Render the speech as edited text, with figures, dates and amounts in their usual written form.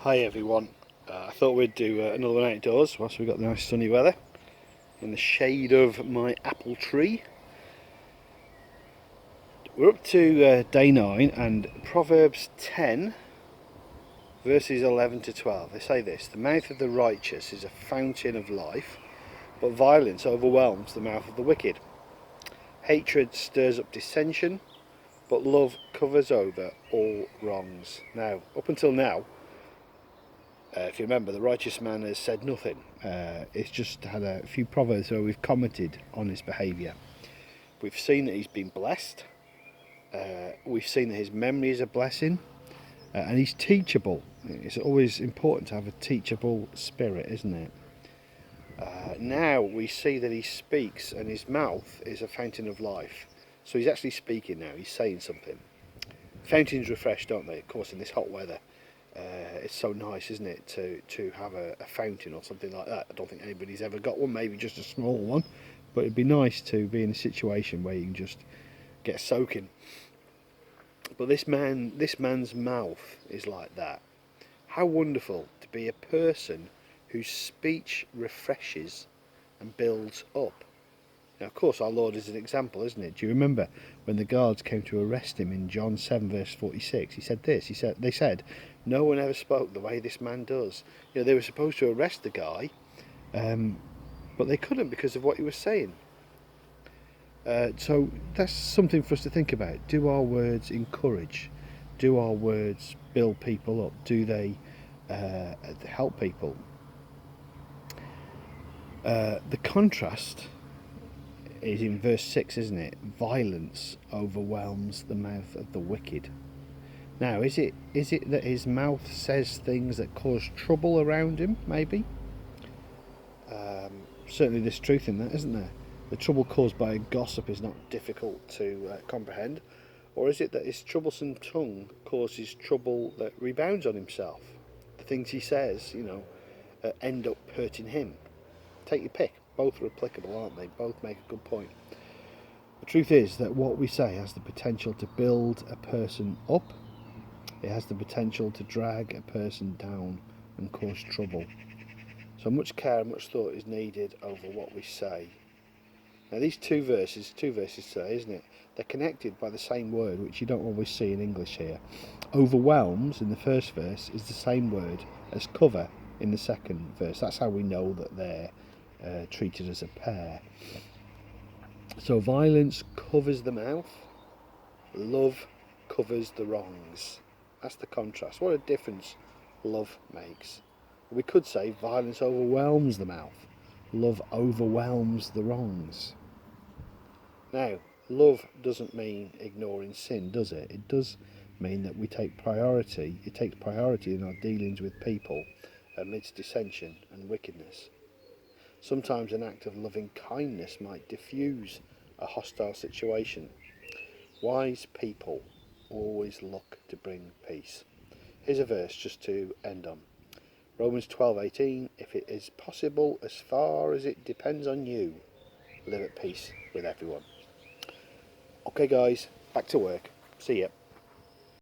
Hi everyone, I thought we'd do another one outdoors whilst we've got the nice sunny weather in the shade of my apple tree. We're up to day 9 and Proverbs 10 verses 11 to 12. They say this: the mouth of the righteous is a fountain of life, but violence overwhelms the mouth of the wicked. Hatred stirs up dissension, but love covers over all wrongs. Now, up until now, if you remember, the righteous man has said nothing. It's just had a few proverbs where we've commented on his behaviour. We've seen that he's been blessed. We've seen that his memory is a blessing, and he's teachable. It's always important to have a teachable spirit, isn't it? Now we see that he speaks, and his mouth is a fountain of life. So he's actually speaking now. He's saying something. Fountains refresh, don't they? Of course, in this hot weather. It's so nice, isn't it, to have a fountain or something like that. I don't think anybody's ever got one, maybe just a small one, but it'd be nice to be in a situation where you can just get soaking. But this man's mouth is like that. How wonderful to be a person whose speech refreshes and builds up. Now, of course, our Lord is an example, isn't it? Do you remember when the guards came to arrest him in John 7 verse 46? He said this. They said, "No one ever spoke the way this man does." You know, they were supposed to arrest the guy, but they couldn't because of what he was saying. So that's something for us to think about. Do our words encourage? Do our words build people up? Do they help people? The contrast is in verse 6, isn't it? Violence overwhelms the mouth of the wicked. Now, is it that his mouth says things that cause trouble around him, maybe? Certainly there's truth in that, isn't there? The trouble caused by a gossip is not difficult to comprehend. Or is it that his troublesome tongue causes trouble that rebounds on himself? The things he says, end up hurting him. Take your pick. Both are applicable, aren't they? Both make a good point. The truth is that what we say has the potential to build a person up. It has the potential to drag a person down and cause trouble. So much care and much thought is needed over what we say. Now these two verses today, isn't it? They're connected by the same word, which you don't always see in English here. Overwhelms in the first verse is the same word as cover in the second verse. That's how we know that they're treated as a pair. So violence covers the mouth, love covers the wrongs. That's the contrast. What a difference love makes. We could say violence overwhelms the mouth, love overwhelms the wrongs. Now, love doesn't mean ignoring sin, does it? It does mean that we take priority. It takes priority in our dealings with people amidst dissension and wickedness. Sometimes an act of loving kindness might diffuse a hostile situation. Wise people always look to bring peace. Here's a verse just to end on. Romans 12:18, if it is possible, as far as it depends on you, live at peace with everyone. Okay guys, back to work. See ya.